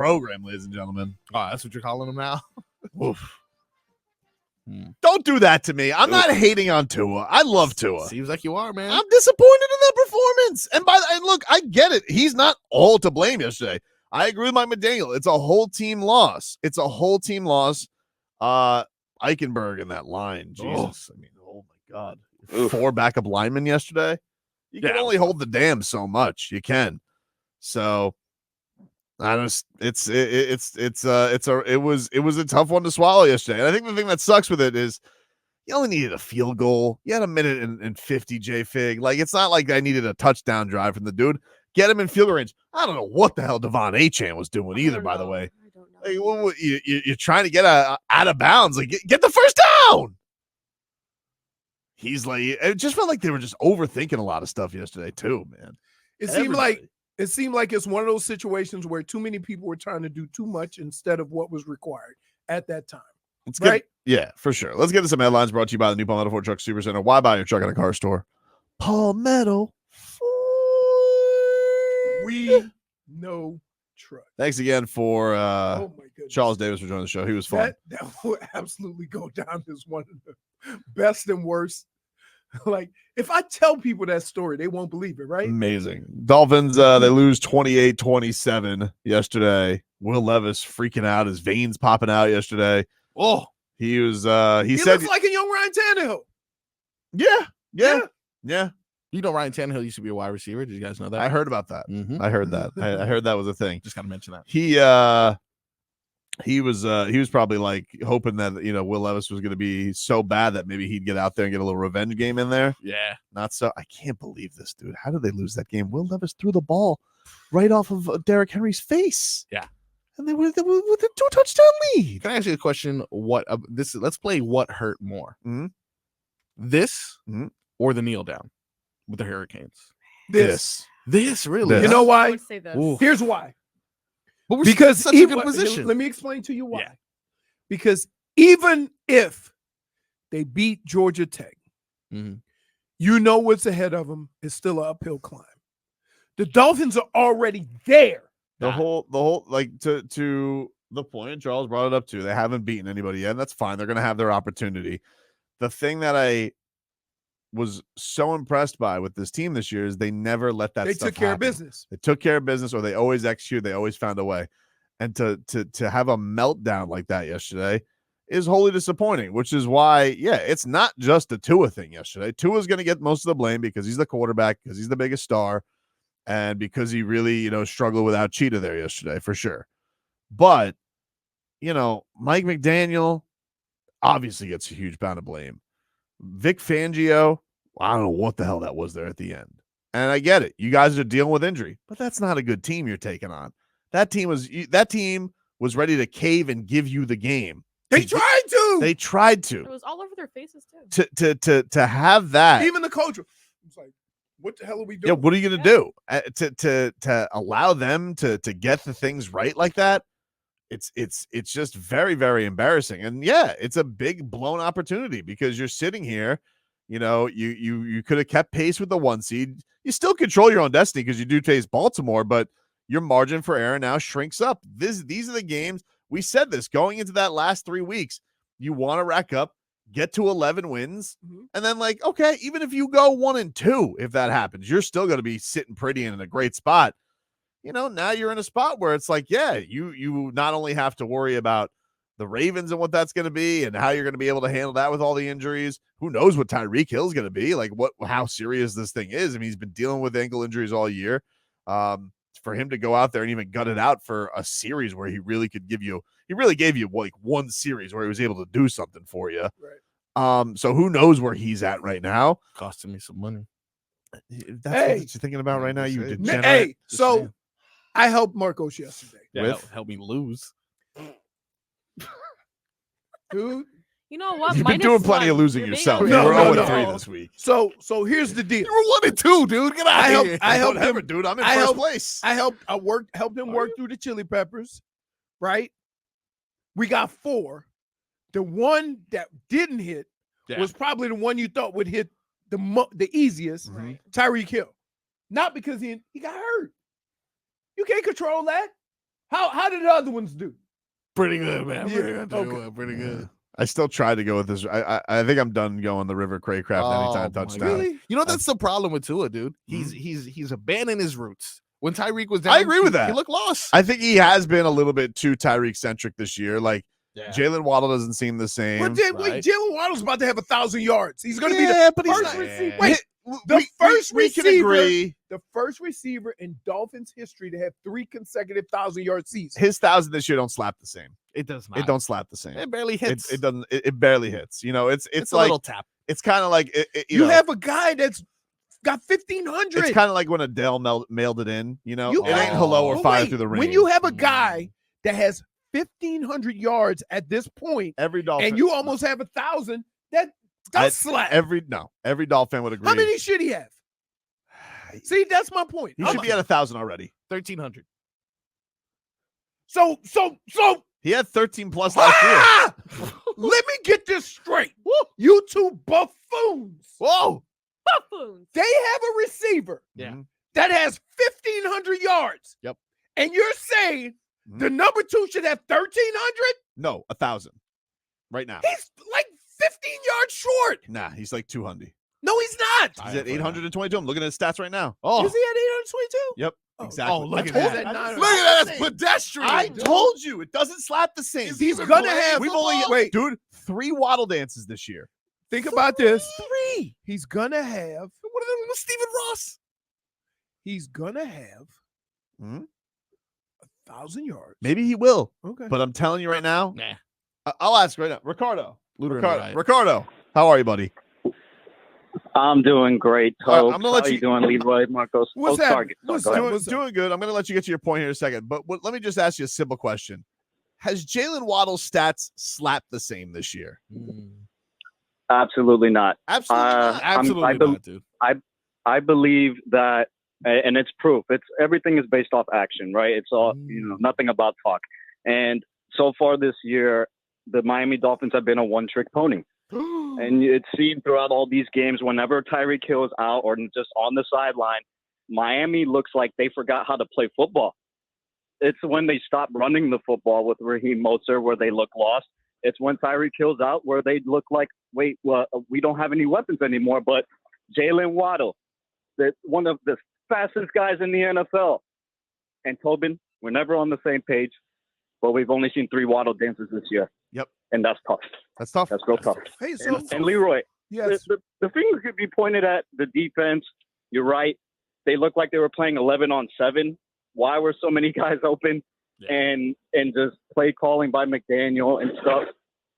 program, ladies and gentlemen. Oh, that's what you're calling him now? Oof. Don't do that to me. I'm not hating on Tua. I love Tua. Seems like you are, man. I'm disappointed in that performance. And look, I get it. He's not all to blame yesterday. I agree with Mike McDaniel. It's a whole team loss. Eichenberg in that line. Jesus. I mean, oh my God. 4 backup linemen yesterday. You can only hold the dam so much. You can. So it was a tough one to swallow yesterday. And I think the thing that sucks with it is you only needed a field goal. You had a minute and 50 J-Fig. Like, it's not like I needed a touchdown drive from the dude. Get him in field range. I don't know what the hell Devon Achane was doing either, by the way. I don't know. Like, you're trying to get out of bounds. Like, get the first down. He's like, it just felt like they were just overthinking a lot of stuff yesterday too, man. It seemed like it's one of those situations where too many people were trying to do too much instead of what was required at that time. Yeah, for sure. Let's get to some headlines brought to you by the new Palmetto Ford Truck Supercenter. Why buy your truck at a car store? Palmetto Ford. We know truck. Thanks again for oh my goodness, Charles Davis for joining the show. He was fun. That will absolutely go down as one of the best and worst. Like, if I tell people that story, they won't believe it, right? Amazing. Dolphins, they lose 28-27 yesterday. Will Levis freaking out, his veins popping out yesterday. Oh, he was he said looks like a young Ryan Tannehill. Yeah. You know Ryan Tannehill used to be a wide receiver. Did you guys know that? I heard about that. Mm-hmm. I heard that. I heard that was a thing. Just gotta mention that. He was probably like hoping that, Will Levis was going to be so bad that maybe he'd get out there and get a little revenge game in there. Yeah. Not so. I can't believe this, dude. How did they lose that game? Will Levis threw the ball right off of Derrick Henry's face. Yeah. And they were with a 2-touchdown lead. Can I ask you a question? Let's play what hurt more. Mm-hmm. This or the kneel down with the Hurricanes? This really? You know why? I would say this. Here's why. But we're Because such a good position. Let me explain to you why. Yeah. Because even if they beat Georgia Tech, you know what's ahead of them is still an uphill climb. The Dolphins are already there. The whole like to the point Charles brought it up to. They haven't beaten anybody yet. And that's fine. They're going to have their opportunity. The thing that I was so impressed by with this team this year is they never let that. They stuff took care happen. of business. They took care of business, or they always executed. They always found a way. And to have a meltdown like that yesterday is wholly disappointing. Which is why, it's not just a Tua thing yesterday. Tua's going to get most of the blame because he's the quarterback, because he's the biggest star, and because he really struggled without Cheetah there yesterday for sure. But Mike McDaniel obviously gets a huge amount of blame. Vic Fangio, I don't know what the hell that was there at the end. And I get it. You guys are dealing with injury, but that's not a good team you're taking on. That team was ready to cave and give you the game. They tried to. It was all over their faces too. To have that. Even the coach was like, what the hell are we doing? Yeah, what are you going to do? To allow them to get the things right like that? It's just very, very embarrassing. And it's a big blown opportunity because you're sitting here, you could have kept pace with the 1 seed. You still control your own destiny because you do face Baltimore, but your margin for error now shrinks up. These are the games. We said this going into that last 3 weeks. You want to rack up, get to 11 wins, and then okay, even if you go 1-2, if that happens, you're still going to be sitting pretty and in a great spot. Now you're in a spot where it's like, you not only have to worry about the Ravens and what that's going to be and how you're going to be able to handle that with all the injuries. Who knows what Tyreek Hill is going to be, like how serious this thing is. I mean, he's been dealing with ankle injuries all year. For him to go out there and even gut it out for a series where he really gave you like one series where he was able to do something for you. Right. So who knows where he's at right now? Costing me some money. That's what you're thinking about right now. You degenerate. Hey, so I helped Marcos yesterday. Yeah, help me lose. Dude. You know what? You've been doing plenty of losing yourself. No, We're no, 0-3 no. this week. So here's the deal. You were 1-2, dude. Get out of here. I helped him, dude. I'm in first place. I helped him work through the chili peppers, right? We got 4. The one that didn't hit was probably the one you thought would hit the easiest, Tyreek Hill. Not because he got hurt. You can't control that. How did the other ones do? Pretty good, man. Yeah, Pretty good. okay. Pretty good. I still tried to go with this. I think I'm done going the River Craycraft anytime touchdown. Really? You know, that's the problem with Tua, dude. He's abandoned his roots. When Tyreek was down, I agree with that. He looked lost. I think he has been a little bit too Tyreek centric this year. Like Jaylen Waddle doesn't seem the same. But wait, Jaylen Waddle's about to have 1,000 yards. He's going to be the first receiver. Wait, we can agree. The first receiver in Dolphins history to have 3 consecutive 1,000-yard seasons. His 1,000 this year don't slap the same. It does not. It don't slap the same. It barely hits. It doesn't. It barely hits. You know, it's a like little tap. It's kind of like you have a guy that's got 1,500. It's kind of like when Adele mailed it in. You know, it ain't Oh. hello or fire through the rain. When you have a guy that has 1,500 yards at this point, every Dolphin, and you almost have 1,000, that's slap. Every Dolphin would agree. How many should he have? See, that's my point. He should be at 1,000 already. 1,300. So he had 13 plus last year. Let me get this straight. You two buffoons. Whoa. Buffoons. They have a receiver that has 1,500 yards. Yep. And you're saying the number 2 should have 1,300? No, 1,000 right now. He's like 15 yards short. Nah, he's like 200. No, he's not. He's at 822. I'm looking at his stats right now. Is he at 822? Yep. Exactly. Oh, look at I told that. you that. Look at that. That's pedestrian. I told you it doesn't slap the same. He's gonna have. We've only dude 3 Waddle dances this year. Think about this. 3. He's gonna have. What are they with Stephen Ross? He's gonna have 1,000 yards. Maybe he will. Okay. But I'm telling you right now. Nah. I'll ask right now. Ricardo, how are you, buddy? I'm doing great, All right, I'm gonna let you doing, Leroy, Marcos. What's happening? Doing good. I'm going to let you get to your point here in a second. But let me just ask you a simple question. Has Jaylen Waddle's stats slapped the same this year? Absolutely not. Absolutely not. Absolutely not, dude. I believe that, and it's proof. It's everything is based off action, right? It's all nothing about talk. And so far this year, the Miami Dolphins have been a one-trick pony. And it's seen throughout all these games, whenever Tyreek Hill is out or just on the sideline, Miami looks like they forgot how to play football. It's when they stop running the football with Raheem Mostert where they look lost. It's when Tyreek Hill's out where they look like, wait, well, we don't have any weapons anymore. But Jaylen Waddle, one of the fastest guys in the NFL, and Tobin, we're never on the same page, but we've only seen 3 Waddle dances this year. Yep. And that's tough. That's tough. That's real tough. Hey, And Leroy, yes. the things could be pointed at the defense. You're right. They look like they were playing 11 on 7. Why were so many guys open? And just play calling by McDaniel and stuff.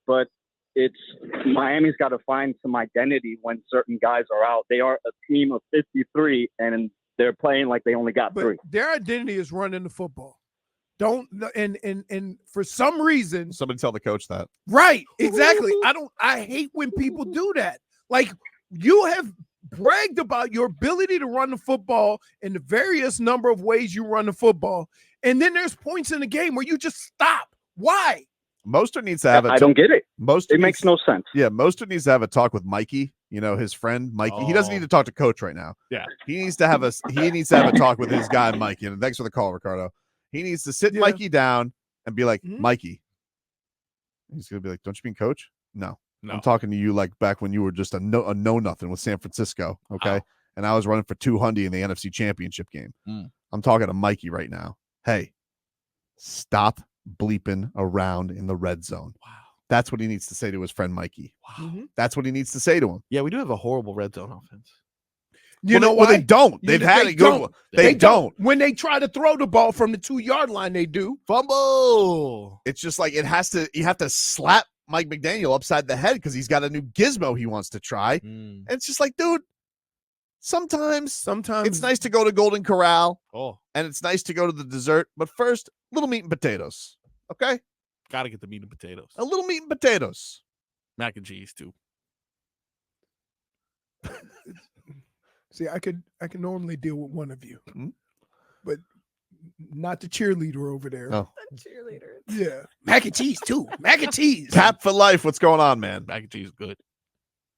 But it's Miami's got to find some identity when certain guys are out. They are a team of 53, and they're playing like they only got 3. Their identity is running the football. And for some reason, Somebody tell the coach that. right? Exactly. I hate when people do that. Like, you have bragged about your ability to run the football in the various number of ways you run the football, and then there's points in the game where you just stop. Why? Mostert needs to have I don't get it. It makes no sense. Yeah, Mostert needs to have a talk with Mikey. You know, his friend Mikey. He doesn't need to talk to coach right now. Yeah, he needs to have a talk with his guy Mikey. And thanks for the call, Ricardo. He needs to sit Mikey down and be like, Mikey. He's gonna be like, "Don't you mean coach? No, I'm talking to you like back when you were just a know nothing with San Francisco, okay? And I was running for 200 in the NFC Championship game. I'm talking to Mikey right now. Hey, stop bleeping around in the red zone. Wow, that's what he needs to say to his friend Mikey. Wow, that's what he needs to say to him. Yeah, we do have a horrible red zone offense. You know why? They don't. They've had a good one. They don't. When they try to throw the ball from the 2-yard line, they do. Fumble. It's just like you have to slap Mike McDaniel upside the head because he's got a new gizmo he wants to try. And it's just like, dude, sometimes it's nice to go to Golden Corral. And it's nice to go to the dessert. But first, little meat and potatoes. Okay? Gotta get the meat and potatoes. A little meat and potatoes. Mac and cheese, too. See, I can normally deal with one of you, but not the cheerleader over there. Oh. Cheerleader. Yeah, mac and cheese too. Mac and cheese. Cap for life. What's going on, man? Mac and cheese is good.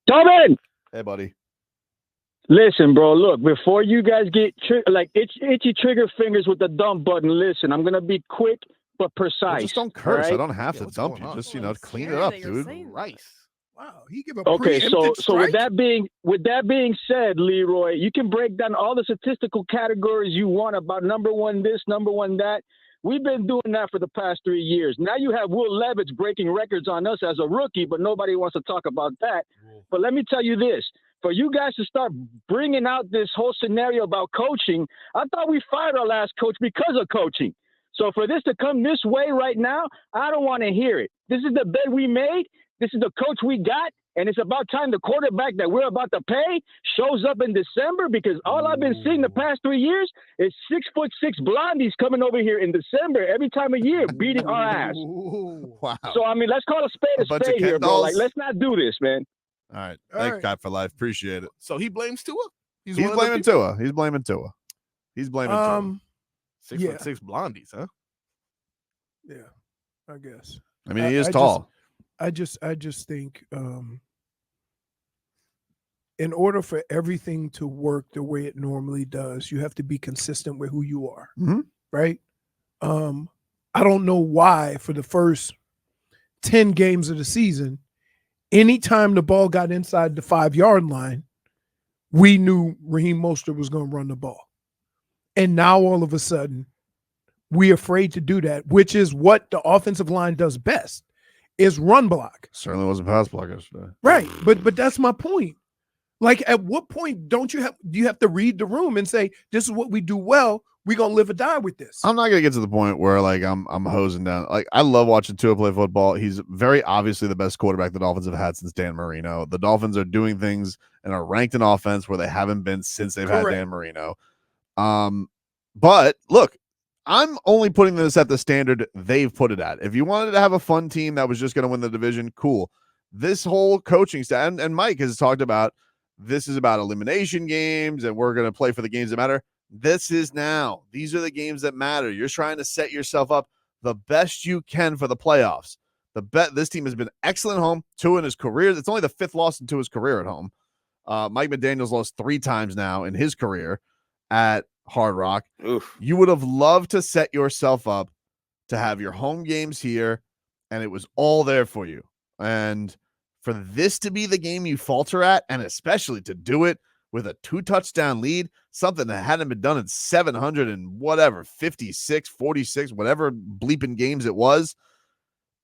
Tobin! Hey, buddy. Listen, bro, look, before you guys get itchy trigger fingers with the dump button, listen, I'm going to be quick but precise. Well, just don't curse. right? I don't have to what's dump going you. on? Just, Well, I'm clean it scared up, that you're dude. saying that. Rice. Wow, he give a Okay, preemptive so with strike? that being said, Leroy, you can break down all the statistical categories you want about number one this, number one that. We've been doing that for the past 3 years. Now you have Will Levis breaking records on us as a rookie, but nobody wants to talk about that. But let me tell you this. For you guys to start bringing out this whole scenario about coaching, I thought we fired our last coach because of coaching. So for this to come this way right now, I don't want to hear it. This is the bed we made. This is the coach we got. And it's about time the quarterback that we're about to pay shows up in December, because all I've been seeing the past 3 years is 6'6" blondies coming over here in December every time of year beating our ass. Wow. So, I mean, let's call a spade A bunch of spade here, bro. Ken Like, dolls? let's not do this, man. All right. All Thank right. God for life. Appreciate it. So he blames Tua. He's one of the blaming people? Tua. He's blaming Tua. He's blaming Tua. 6'6" blondies, huh? Yeah, I guess. I mean, he is I tall. I just think in order for everything to work the way it normally does, you have to be consistent with who you are, Mhm. right? I don't know why for the first 10 games of the season, anytime the ball got inside the 5-yard line, we knew Raheem Mostert was going to run the ball. And now all of a sudden, we're afraid to do that, which is what the offensive line does best, is run block. Certainly wasn't pass block yesterday. Right. But that's my point. Like, at what point do you have to read the room and say, this is what we do well, we're gonna live or die with this? I'm not gonna get to the point where like I'm hosing down. Like, I love watching Tua play football. He's very obviously the best quarterback the Dolphins have had since Dan Marino. The Dolphins are doing things and are ranked in offense where they haven't been since they've had Correct. Dan Marino. But look, I'm only putting this at the standard they've put it at. If you wanted to have a fun team that was just going to win the division, cool. This whole coaching staff, and Mike has talked about, this is about elimination games and we're going to play for the games that matter. This is now. These are the games that matter. You're trying to set yourself up the best you can for the playoffs. This team has been excellent at home. Tua in his career. It's only the 5th loss into his career at home. Mike McDaniel's lost 3 times now in his career at Hard Rock. Oof. You would have loved to set yourself up to have your home games here, and it was all there for you. And for this to be the game you falter at, and especially to do it with a 2-touchdown lead, something that hadn't been done in 700 and whatever, 56, 46, whatever bleeping games it was,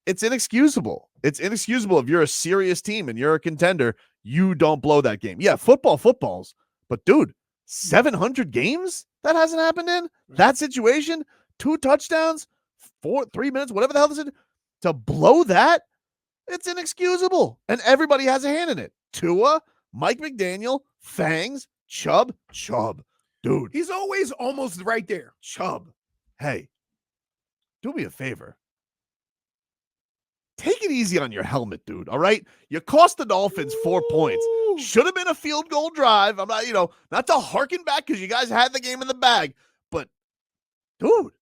it's inexcusable. It's inexcusable. If you're a serious team and you're a contender, you don't blow that game. Yeah, footballs. But, dude, 700 games that hasn't happened in that situation, 2 touchdowns, 3 minutes, whatever the hell this is, to blow that, it's inexcusable. And everybody has a hand in it. Tua, Mike McDaniel, Fangs, Chubb. Dude, He's always almost right there. Chubb. Hey, do me a favor. Take it easy on your helmet, dude. All right. You cost the Dolphins 4 points. Should have been a field goal drive. I'm not, not to harken back because you guys had the game in the bag, but dude,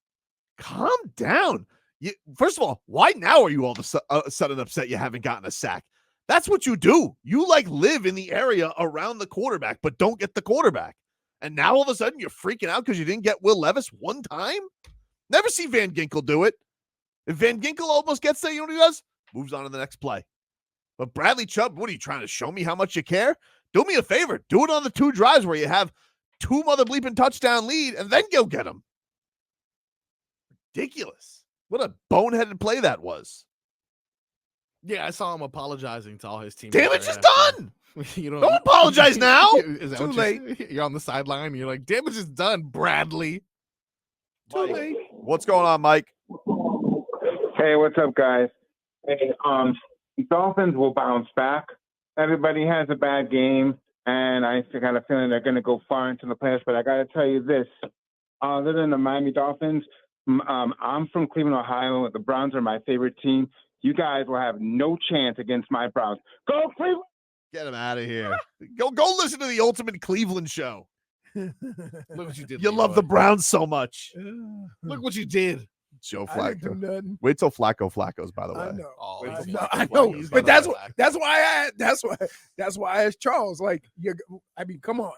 calm down. First of all, why now are you all of a sudden upset you haven't gotten a sack? That's what you do. You live in the area around the quarterback, but don't get the quarterback. And now all of a sudden you're freaking out because you didn't get Will Levis one time? Never see Van Ginkel do it. If Van Ginkel almost gets there, you know what he does? Moves on to the next play. But Bradley Chubb, what are you trying to show me how much you care? Do me a favor. Do it on the 2 drives where you have 2 mother bleeping touchdown lead and then go get them. Ridiculous. What a boneheaded play that was. Yeah, I saw him apologizing to all his teammates. Damage is done. Don't apologize now. Is that Too what late. You're on the sideline. And you're like, damage is done, Bradley. Too late. What's going on, Mike? Hey, what's up, guys? Hey, Dolphins will bounce back. Everybody has a bad game, and I got a feeling they're going to go far into the playoffs. But I got to tell you this: other than the Miami Dolphins, I'm from Cleveland, Ohio. The Browns are my favorite team. You guys will have no chance against my Browns. Go Cleveland! Get him out of here. Go listen to the Ultimate Cleveland Show. Look what you did. You love the Browns so much. Look what you did. Joe I didn't do Flacco. nothing. Wait till Flacco's, by the way. I know. Oh, I know. But that's why I asked Charles. Like, come on.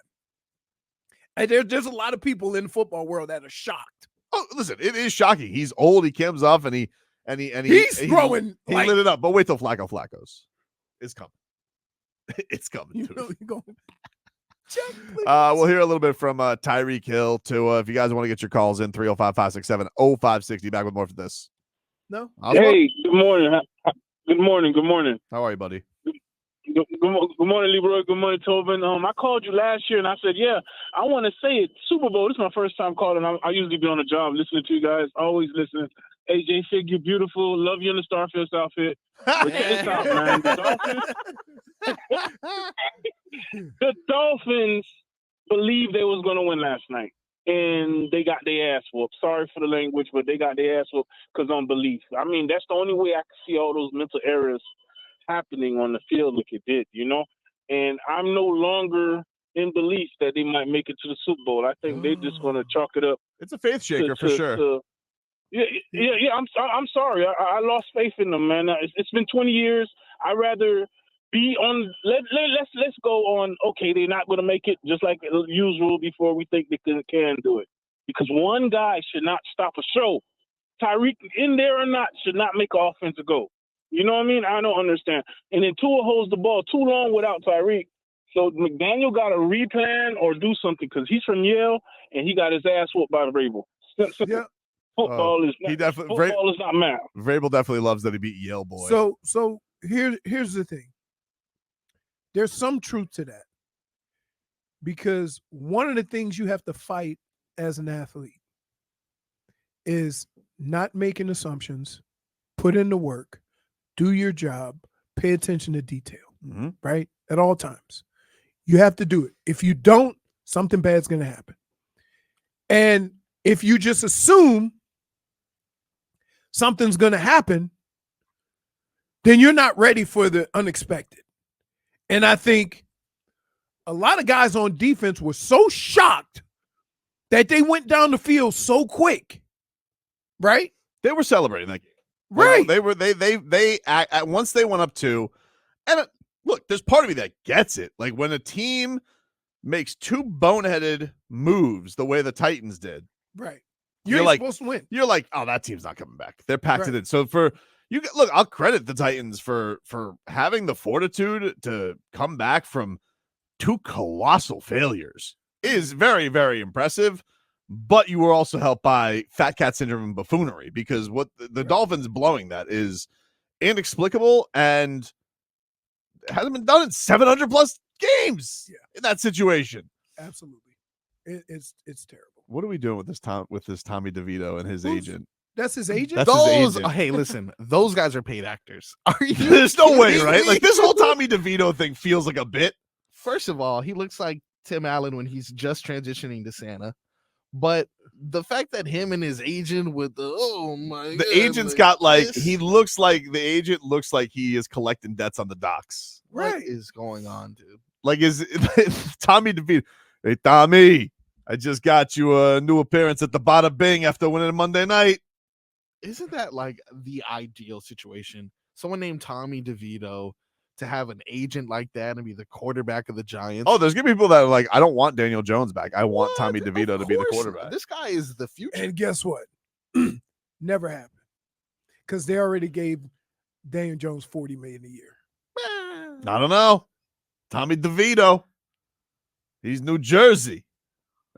And there's a lot of people in the football world that are shocked. Oh, listen, it is shocking. He's old. He comes off and he's throwing. He lit it up. But wait till Flacco's. It's coming. It's coming. You dude. know, you're going. Check, We'll hear a little bit from Tyreek Hill too. If you guys want to get your calls in, 305-567-0560. Back with more for this. No. Hey, good morning. Good morning. Good morning. How are you, buddy? Good morning, Leroy. Good morning, Tobin. I called you last year, and I said, yeah, I want to say it. Super Bowl. This is my first time calling. I usually be on the job listening to you guys, always listening. AJ Fig, you're beautiful. Love you in the Starfield outfit. But check this out, man. The Dolphins believed they was going to win last night, and they got their ass whooped. Sorry for the language, but they got their ass whooped because on belief. I mean, that's the only way I can see all those mental errors happening on the field like it did, you know? And I'm no longer in belief that they might make it to the Super Bowl. I think they're just going to chalk it up. It's a faith shaker for sure. Yeah. I'm sorry. I lost faith in them, man. It's been 20 years. I'd rather be on. Let's go on. Okay, they're not going to make it, just like usual, before we think they can do it. Because one guy should not stop a show. Tyreek, in there or not, should not make an offense go. You know what I mean? I don't understand. And then Tua holds the ball too long without Tyreek. So McDaniel got to replan or do something because he's from Yale and he got his ass whooped by Vrabel. Yeah. Football is not math. Vrabel definitely loves that he beat Yale boy. So here's the thing. There's some truth to that. Because one of the things you have to fight as an athlete is not making assumptions, put in the work, do your job, pay attention to detail, right? At all times. You have to do it. If you don't, something bad's going to happen. And if you just assume something's going to happen, then you're not ready for the unexpected. And I think a lot of guys on defense were so shocked that they went down the field so quick, right? They were celebrating that game. Right. They were once they went up 2, and look, there's part of me that gets it. Like when a team makes 2 boneheaded moves the way the Titans did. Right. You're like supposed to win. You're like, oh, that team's not coming back. They're packed it in. So look, I'll credit the Titans for having the fortitude to come back from 2 colossal failures. It is very, very impressive. But you were also helped by fat cat syndrome and buffoonery, because what the Dolphins blowing that is inexplicable and hasn't been done in 700 plus games in that situation. Absolutely. It's terrible. What are we doing with this Tommy DeVito and his agent? That's his agent? That's his agent. Hey, listen, those guys are paid actors. Are you There's no way, right? Like this whole Tommy DeVito thing feels like a bit. First of all, he looks like Tim Allen when he's just transitioning to Santa. But the fact that him and his agent with the agent's got the agent looks like he is collecting debts on the docks. What is going on, dude? Like is Tommy DeVito? Hey Tommy, I just got you a new appearance at the Bada Bing after winning a Monday night. Isn't that like the ideal situation? Someone named Tommy DeVito to have an agent like that and be the quarterback of the Giants. Oh, there's gonna be people that are like, I don't want Daniel Jones back. I want Tommy DeVito to be the quarterback. This guy is the future. And guess what? Never happened. Because they already gave Daniel Jones $40 million a year. I don't know. Tommy DeVito. He's New Jersey.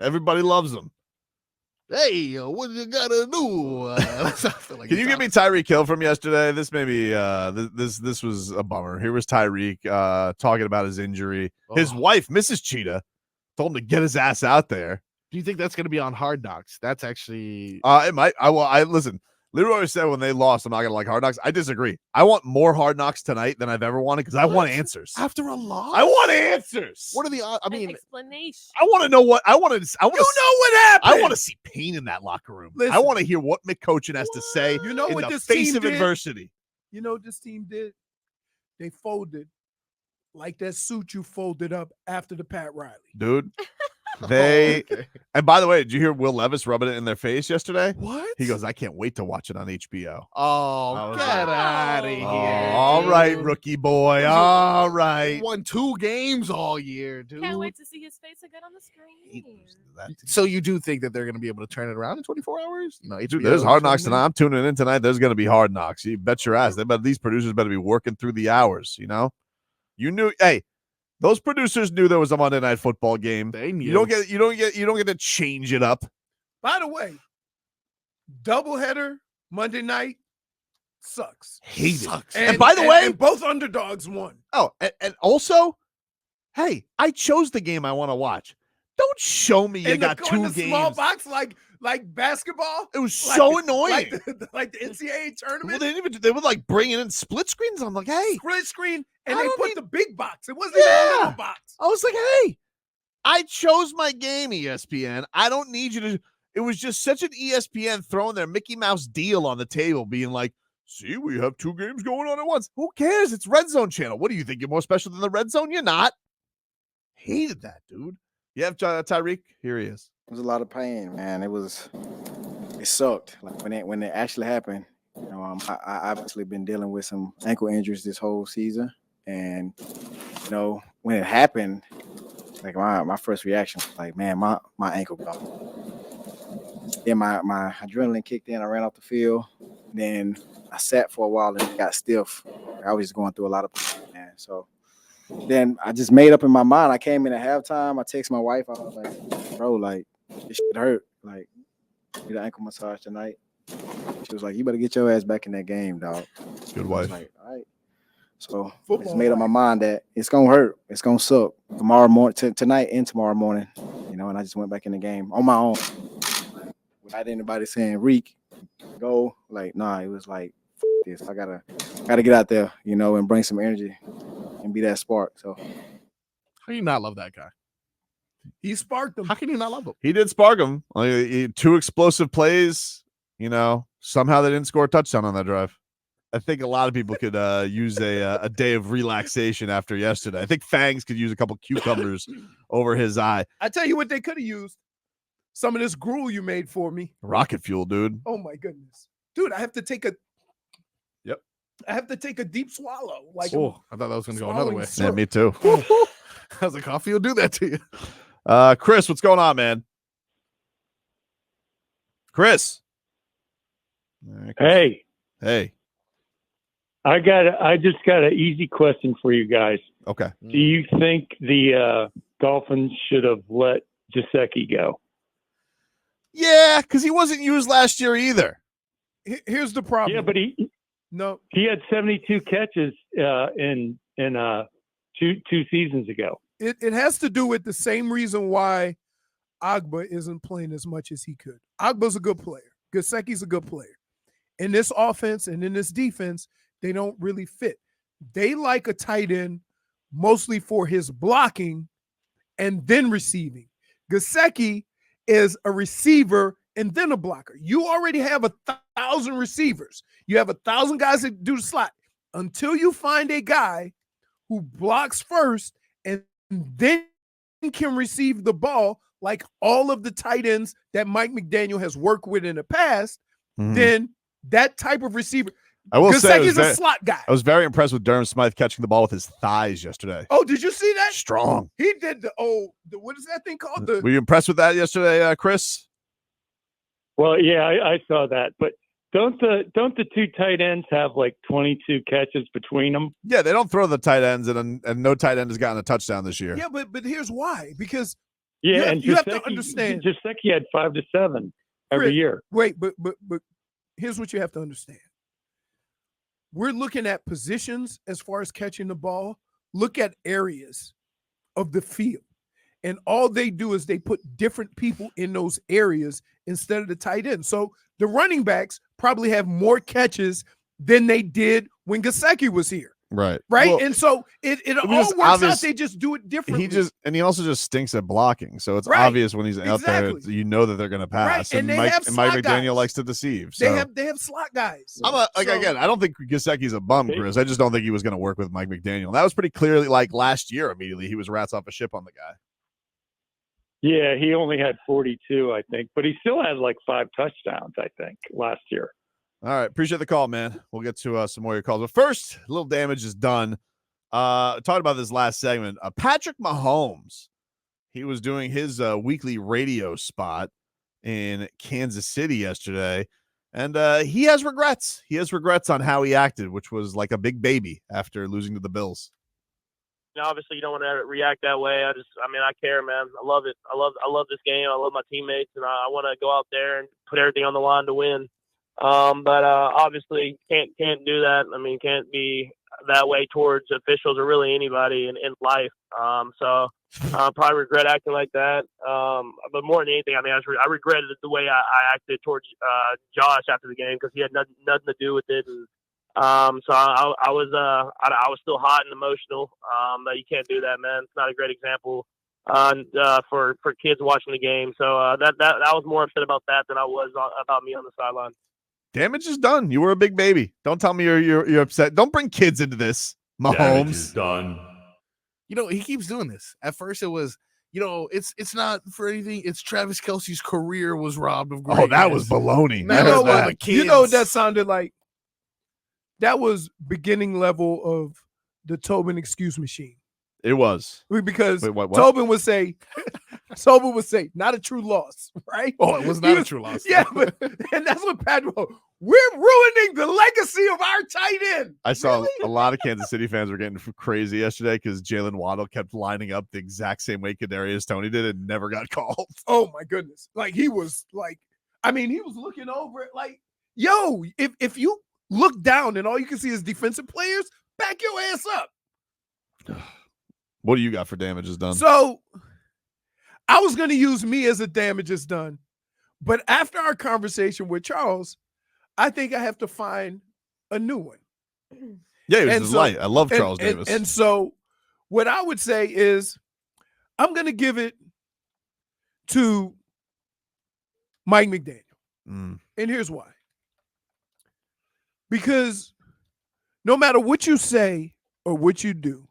Everybody loves him. Hey, what you gotta do? Can you give me Tyreek Hill from yesterday? This maybe this was a bummer. Here was Tyreek talking about his injury. His wife, Mrs. Cheetah, told him to get his ass out there. Do you think that's gonna be on Hard Knocks? That's actually it might. I listen. Leroy said when they lost, I'm not gonna like Hard Knocks. I disagree. I want more Hard Knocks tonight than I've ever wanted because I want answers. After a loss, I want answers. What are the odds? I mean, explanation. I want to know what I want to. You know what happened? I want to see pain in that locker room. Listen, I want to hear what McCoachin has to say. You know in what the this face team of did? adversity. You know what this team did? They folded like that suit you folded up after the Pat Riley. Dude, They Okay. and by the way, did you hear Will Levis rubbing it in their face yesterday? What? He goes, I can't wait to watch it on HBO. Oh, I was get like, out of here. All right, dude. rookie boy. All right. Won 2 games all year, dude. Can't wait to see his face again on the screen. So you do think that they're going to be able to turn it around in 24 hours? No, Dude, HBO there's is Hard Knocks filming. tonight. I'm tuning in tonight. There's going to be Hard Knocks. You bet your ass. These producers better be working through the hours, you know? You knew, hey, those producers knew there was a Monday Night Football game. They knew. You don't get to change it up. By the way, doubleheader Monday night sucks. Hate it. Sucks. And by the way, and both underdogs won. oh, and also, hey, I chose the game I want to watch. Don't show me you And got in 2 the games. small box like basketball. It was so annoying. Like the NCAA Well, tournament. they would like bring in split screens. I'm like, hey, Split screen, and I they don't put need- the big box. It wasn't even a Yeah. little box. I was like, hey, I chose my game, ESPN. I don't need you to. It was just such an ESPN throwing their Mickey Mouse deal on the table, being like, see, we have 2 games going on at once. Who cares? It's Red Zone channel. What do you think? You're more special than the Red Zone? You're not. Hated that, dude. You have Tyreek? Here he is. It was a lot of pain, man. It sucked. Like when it actually happened, you know, I obviously been dealing with some ankle injuries this whole season, and you know, when it happened, like my first reaction was like, man, my ankle gone. Then my adrenaline kicked in. I ran off the field. Then I sat for a while and it got stiff. I was going through a lot of pain, man. So then I just made up in my mind. I came in at halftime. I texted my wife. I was like, bro, like, this shit hurt. Like, get an ankle massage tonight. She was like, you better get your ass back in that game, dog. Good I wife. was like, all right. So I Football just made up my wife. mind that it's going to hurt. It's going to suck tomorrow morning, tonight and tomorrow morning. You know, and I just went back in the game on my own. Without anybody saying, Reek, go. Like, nah, it was like, F this. I gotta get out there, you know, and bring some energy and be that spark. So How can you not love that guy? He sparked them. How can you not love him? He did spark him. 2 explosive plays. You know, somehow they didn't score a touchdown on that drive. I think a lot of people could use a day of relaxation after yesterday. I think Fangs could use a couple cucumbers over his eye. I tell you what they could have used. Some of this gruel you made for me. Rocket fuel, dude. Oh my goodness. Dude, I have to take a deep swallow. Like Oh, I thought that was going to go another way. Yeah, me too. I was like, coffee will do that to you. Chris, what's going on, man? Chris. Hey, Hey. I just got an easy question for you guys. Okay. Do you think the Dolphins should have let Gesicki go? Yeah, because he wasn't used last year either. Here's the problem. Yeah, but he had 72 catches in two seasons ago. It has to do with the same reason why Agba isn't playing as much as he could. Agba's a good player. Gesicki's a good player. In this offense and in this defense, they don't really fit. They like a tight end mostly for his blocking and then receiving. Gesicki is a receiver and then a blocker. You already have 1,000 receivers. You have 1,000 guys that do the slot. Until you find a guy who blocks first and then can receive the ball like all of the tight ends that Mike McDaniel has worked with in the past, then that type of receiver. I will say Gesicki's a slot guy. I was very impressed with Durham Smythe catching the ball with his thighs yesterday. Oh, did you see that? Strong. He did what is that thing called? Were you impressed with that yesterday, Chris? Well, yeah, I saw that, but don't the 2 tight ends have like 22 catches between them? Yeah, they don't throw the tight ends, and no tight end has gotten a touchdown this year. Yeah, but here's why. Because Yeah, you have to understand. Gesicki had 5 to 7 every year. Wait, but here's what you have to understand. We're looking at positions as far as catching the ball. Look at areas of the field. And all they do is they put different people in those areas instead of the tight end. So the running backs probably have more catches than they did when Gesicki was here. Right. Right. Well, and so it all was works obvious- out. They just do it differently. he also just stinks at blocking. So it's Right. obvious when he's out there, Exactly. you know that they're going to pass. Right, and they have Mike slot McDaniel guys. likes to deceive. So they have slot guys. again, I don't think Gesicki's a bum, Chris. I just don't think he was going to work with Mike McDaniel. That was pretty clearly like last year. Immediately, he was rats off a ship on the guy. Yeah, he only had 42, I think, but he still had like 5 touchdowns, I think, last year. All right. Appreciate the call, man. We'll get to some more of your calls. But first, a little damage is done. Talked about this last segment. Patrick Mahomes, he was doing his weekly radio spot in Kansas City yesterday, and he has regrets. He has regrets on how he acted, which was like a big baby after losing to the Bills. Obviously, you don't want to react that way. I care, man. I love it. I love this game. I love my teammates, and I want to go out there and put everything on the line to win. But obviously, can't do that. I mean, can't be that way towards officials or really anybody in life. So probably regret acting like that. But more than anything, I mean, I regretted the way I acted towards Josh after the game because he had nothing to do with it. And so I was still hot and emotional. But you can't do that, man. It's not a great example for kids watching the game. So that I was more upset about that than I was about me on the sideline. Damage is done. You were a big baby. Don't tell me you're upset. Don't bring kids into this. Mahomes. Damage is done. You know, he keeps doing this. At first it was, you know, it's not for anything. It's Travis Kelce's career was robbed of greatness. Oh, that was baloney. You know what that sounded like? That was beginning level of the Tobin excuse machine. It was. Because Wait, what? Tobin would say, not a true loss, right? Oh, it was not a true loss. Yeah, and that's what Patrick, we're ruining the legacy of our tight end. I saw a lot of Kansas City fans were getting crazy yesterday because Jaylen Waddle kept lining up the exact same way Kadarius Toney did and never got called. Oh my goodness. Like he was looking over it like, yo, if you look down and all you can see is defensive players, back your ass up. What do you got for damages done? So I was going to use me as a damages done, but after our conversation with Charles, I think I have to find a new one. Yeah, he was light. I love Charles Davis. And so what I would say is I'm going to give it to Mike McDaniel. And here's why. Because no matter what you say or what you do,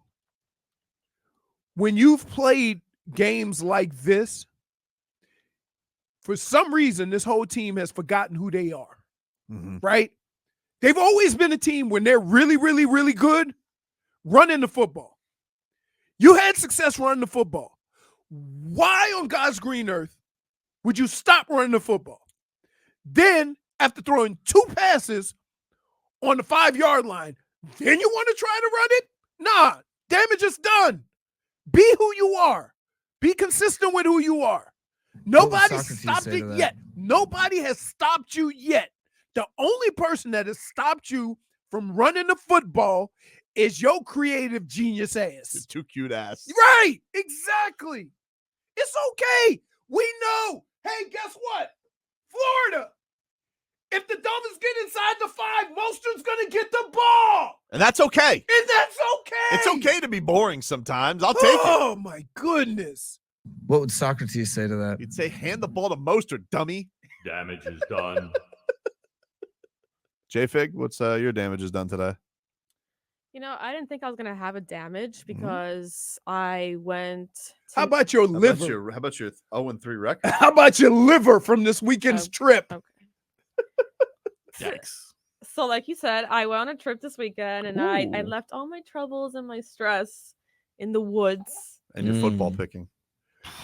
when you've played games like this, for some reason, this whole team has forgotten who they are, right? They've always been a team when they're really, really, really good, running the football. You had success running the football. Why on God's green earth would you stop running the football? Then, after throwing 2 passes on the 5-yard line, then you want to try to run it? Nah, damage is done. Be who you are. Be consistent with who you are. Nobody stopped it yet. Nobody has stopped you yet. The only person that has stopped you from running the football is your creative genius ass. It's too cute ass. Right. Exactly. It's okay. We know. Hey, guess what? Florida. If the Dolphins get inside the 5, Mostert's going to get the ball. And that's okay. And that's okay. It's okay to be boring sometimes. I'll take it. Oh, my goodness. What would Socrates say to that? He'd say, hand the ball to Mostert, dummy. Damage is done. J-Fig, what's your damages done today? You know, I didn't think I was going to have a damage because I went to... How about your liver? How about your 0-3 record? How about your liver from this weekend's trip? Okay. Yikes. So like you said, I went on a trip this weekend and I left all my troubles and my stress in the woods. And your football picking.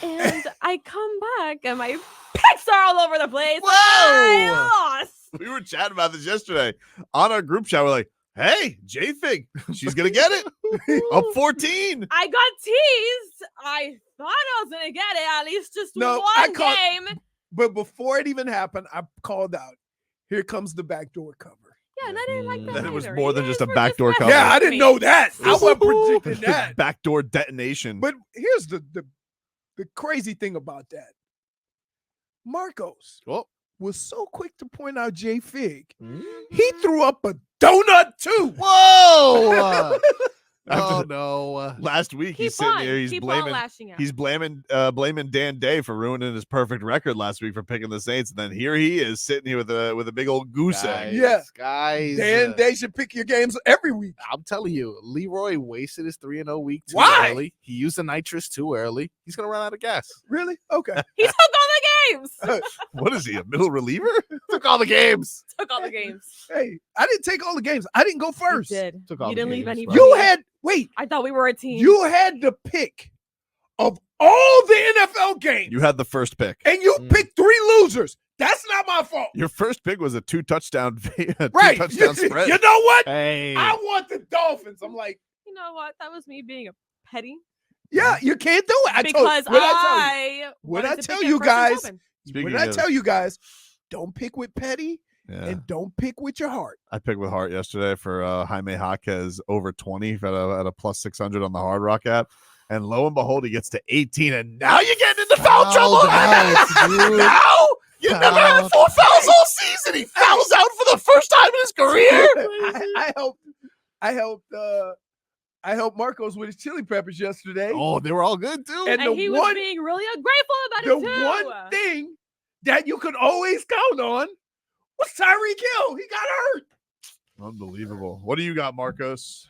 And I come back and my picks are all over the place. Whoa! I lost. We were chatting about this yesterday on our group chat. We're like, hey, J-Fig, she's going to get it. Up 14. I got teased. I thought I was going to get it at least just one game. But before it even happened, I called out, here comes the backdoor cover. Yeah, and I didn't like that. Then it was either. more than just a backdoor cover. Yeah, I didn't know that. I wasn't predicting that. Backdoor detonation. But here's the crazy thing about that. Marcos was so quick to point out J-Fig. He threw up a donut too. Whoa! Oh no! Last week Keep he's sitting on. here. He's Keep on blaming. lashing out. He's blaming Dan Day for ruining his perfect record last week for picking the Saints. And then here he is sitting here with a big old goose egg. Yeah. guys. Dan, they should pick your games every week. I'm telling you, Leroy wasted his 3-0 week too Why? early. He used the nitrous too early. He's gonna run out of gas. Really? Okay. He took all the games. What is he, a middle reliever? Took all the games. Took all the games. Hey, I didn't take all the games. I didn't go first. You did. Took all You the didn't leave games, any. bro. You had I thought we were a team. You had the pick of all the NFL games, You had the first pick. and you picked 3 losers. That's not my fault. Your first pick was a 2-touchdown Right. touchdown spread. You know what? Hey, I want the Dolphins. I'm like, You know what? That was me being a petty. yeah, you can't do it. Because what I What wanted I to tell pick you it first and guys, Tobin. Speaking when I of- tell you guys, don't pick with petty Yeah. and don't pick with your heart. I picked with Hart yesterday for Jaime Jaquez over 20 at a plus 600 on the Hard Rock app. And lo and behold, he gets to 18. And now you're getting into foul trouble. Now you never had 4 fouls all season. He fouls out for the first time in his career. I helped Marcos with his chili peppers yesterday. Oh, they were all good too. And And he was being really ungrateful about the it too. one thing that you could always count on was Tyreek Hill. He got hurt. Unbelievable. What do you got, Marcos?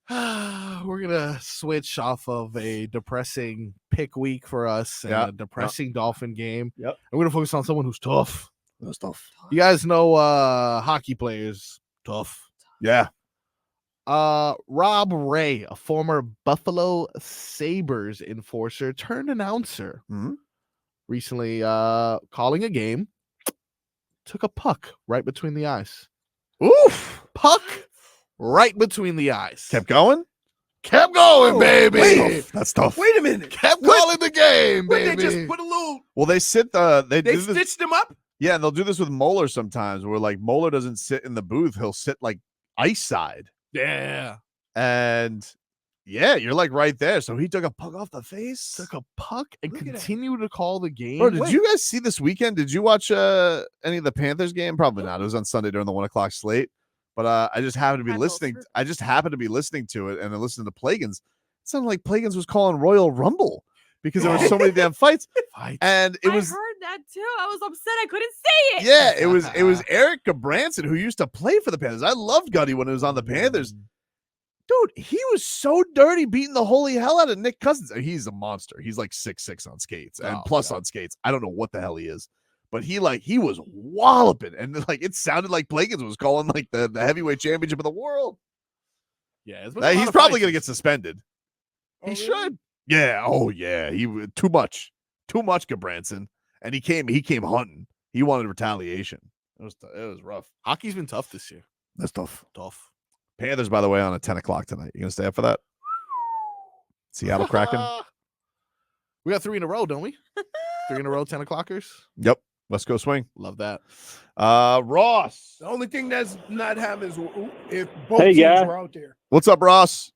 We're gonna switch off of a depressing pick week for us and Yeah. a depressing Dolphin game. Yep. And we're gonna focus on someone who's tough. That's tough. You guys know hockey players. Tough. Yeah. Rob Ray, a former Buffalo Sabres enforcer turned announcer, recently calling a game, took a puck right between the eyes. Oof. Puck right between the eyes. Kept going? Kept going, baby. Wait. That's tough. Wait a minute. Kept calling the game, What, baby. they just put a little, Well, they sit they do this- stitched him up? Yeah, and they'll do this with Moeller sometimes where like Moeller doesn't sit in the booth, he'll sit like ice side. Yeah. And yeah, you're like right there. So he took a puck off the face. Took a puck and Look at that. continued to call the game. Bro, did you guys see this weekend? Did you watch any of the Panthers game? Probably not. It was on Sunday during the 1 o'clock slate. But I just happened to be Had listening. Holster. I just happened to be listening to it and then listening to Plagans. It sounded like Plagans was calling Royal Rumble because there were so many damn fights. And it was I heard that too. I was upset I couldn't say it. yeah, it was Eric Gabranson who used to play for the Panthers. I loved Gutty when it was on the Panthers. Dude, he was so dirty beating the holy hell out of Nick Cousins. He's a monster. He's like 6'6" on skates and plus on skates. I don't know what the hell he is. But he was walloping, and like it sounded like Plagans was calling like the heavyweight championship of the world. Yeah, He's probably gonna get suspended. He should. Yeah. Oh yeah. He too much, Gabranson, and he came hunting. He wanted retaliation. It was rough. Hockey's been tough this year. That's tough. Tough. Panthers, by the way, on at 10 o'clock tonight. You gonna stay up for that? Seattle Kraken. We got 3 in a row, don't we? 3 in a row, 10 o'clockers. Yep. Let's go swing. Love that. Ross. The only thing that's not happening is if both Hey, teams guys. were out there. What's up, Ross?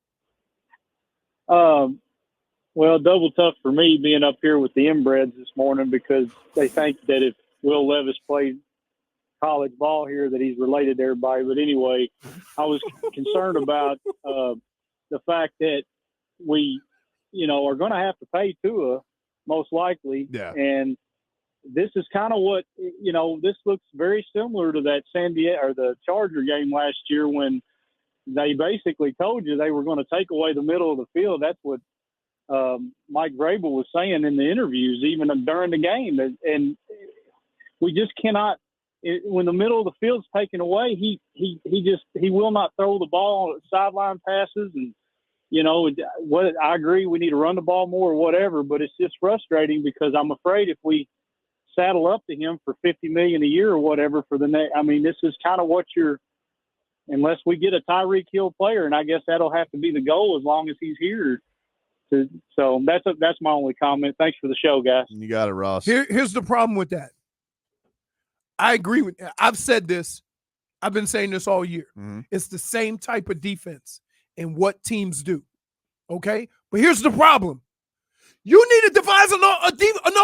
Well, double tough for me being up here with the inbreds this morning because they think that if Will Levis played college ball here that he's related to everybody. But anyway, I was concerned about the fact that we, are going to have to pay Tua most likely. Yeah. And this is kind of what, this looks very similar to that San Diego or the Charger game last year when they basically told you they were going to take away the middle of the field. That's what Mike Vrabel was saying in the interviews, even during the game. And we just cannot, when the middle of the field's taken away, he will not throw the ball sideline passes. And, what I agree, we need to run the ball more or whatever, but it's just frustrating because I'm afraid if we saddle up to him for $50 million a year or whatever for the next, this is kind of what unless we get a Tyreek Hill player, and I guess that'll have to be the goal as long as he's here. So that's my only comment. Thanks for the show, guys. You got it, Ross. Here's the problem with that. I agree with that. I've said this. I've been saying this all year. Mm-hmm. It's the same type of defense and what teams do. Okay? But here's the problem. You need to devise an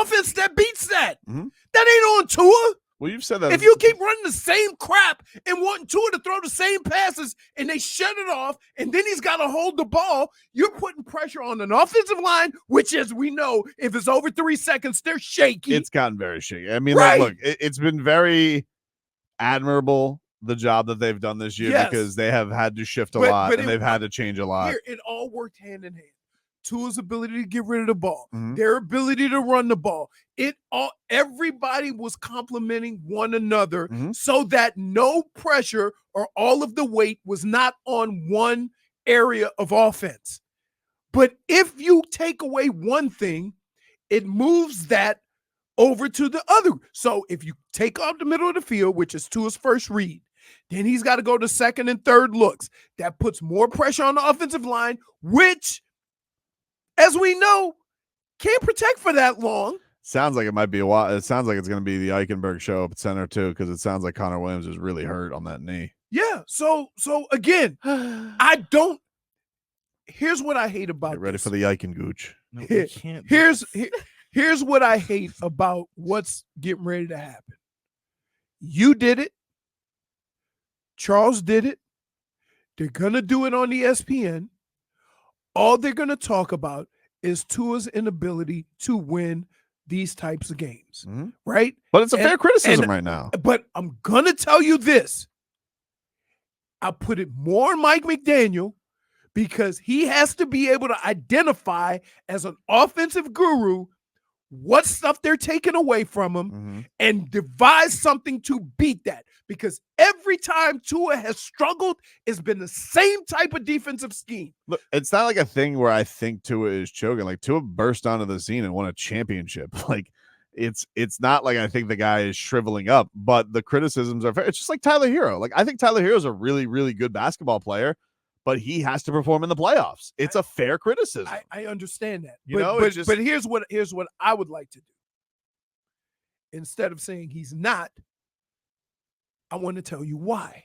offense that beats that. Mm-hmm. That ain't on Tua. Well, you've said that. If you keep running the same crap and wanting Tua to throw the same passes and they shut it off, and then he's got to hold the ball, you're putting pressure on an offensive line, which, as we know, if it's over 3 seconds, they're shaky. It's gotten very shaky. I mean, Right. look, it's been very admirable, the job that they've done this year, Yes. because they have had to shift a lot and they've had to change a lot. Here, it all worked hand in hand. Tua's ability to get rid of the ball, Mhm. their ability to run the ball. Everybody was complimenting one another so that no pressure or all of the weight was not on one area of offense. But if you take away one thing, it moves that over to the other. So if you take off the middle of the field, which is Tua's first read, then he's got to go to second and third looks. That puts more pressure on the offensive line, which, as we know, can't protect for that long. Sounds like it might be a while. It sounds like it's going to be the Eichenberg show up at center too, because it sounds like Connor Williams is really hurt on that knee. Yeah. So again, here's what I hate about Get ready this. for the Eichengooch. No, we can't. Here's what I hate about what's getting ready to happen. You did it. Charles did it. They're going to do it on ESPN. All they're going to talk about is Tua's inability to win these types of games, right? But it's a fair criticism right now. But I'm going to tell you this. I put it more on Mike McDaniel because he has to be able to identify as an offensive guru what stuff they're taking away from him and devise something to beat that. Because every time Tua has struggled, it's been the same type of defensive scheme. Look, it's not like a thing where I think Tua is choking. Like, Tua burst onto the scene and won a championship. Like, it's not like I think the guy is shriveling up, but the criticisms are fair. It's just like Tyler Hero. Like, I think Tyler Hero is a really, really good basketball player, but he has to perform in the playoffs. It's a fair criticism. I understand that. But here's what I would like to do. Instead of saying he's not, I want to tell you why.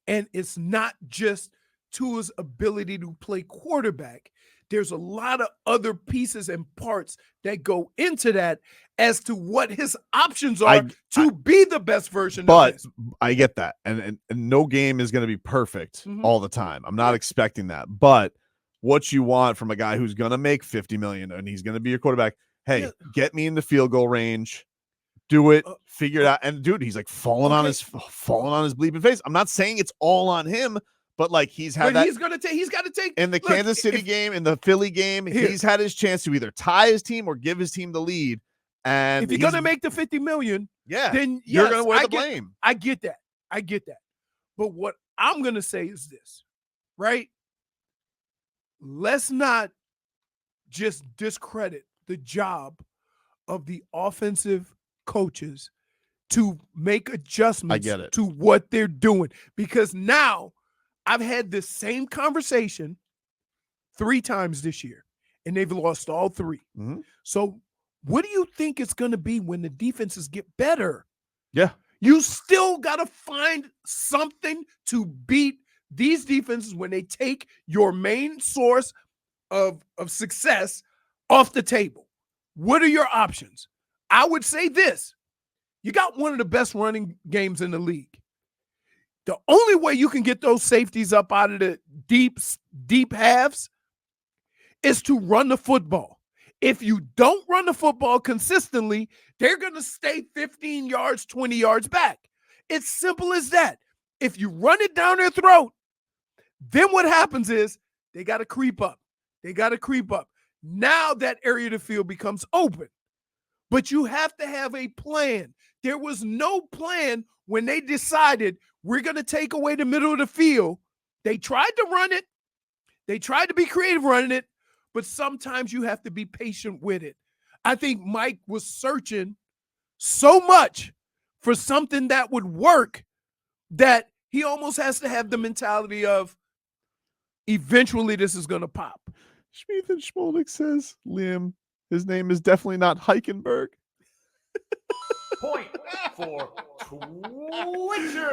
And it's not just Tua's ability to play quarterback. There's a lot of other pieces and parts that go into that as to what his options are to be the best version of this. I get that. And no game is going to be perfect all the time. I'm not expecting that. But what you want from a guy who's going to make $50 million and he's going to be your quarterback, hey, get me in the field goal range. Do it, figure it out. And dude, he's like falling on his bleeping face. I'm not saying it's all on him, but like he's got to take in the Kansas City game, in the Philly game, he's had his chance to either tie his team or give his team the lead. And if you're gonna make the $50 million, then you're gonna wear the blame. I get that. But what I'm gonna say is this, right? Let's not just discredit the job of the offensive coaches to make adjustments to what they're doing, because now I've had this same conversation 3 times this year and they've lost all 3. So what do you think it's going to be when the defenses get better? Yeah. You still got to find something to beat these defenses when they take your main source of success off the table. What are your options? I would say this. You got one of the best running games in the league. The only way you can get those safeties up out of the deep halves is to run the football. If you don't run the football consistently, they're going to stay 15 yards, 20 yards back. It's simple as that. If you run it down their throat, then what happens is they got to creep up. Now that area of the field becomes open. But you have to have a plan. There was no plan when they decided we're going to take away the middle of the field. They tried to run it. They tried to be creative running it, but sometimes you have to be patient with it. I think Mike was searching so much for something that would work that he almost has to have the mentality of eventually this is going to pop. Schmeeth and Schmolnick says, Liam, his name is definitely not Eichenberg. Point for Twitcher.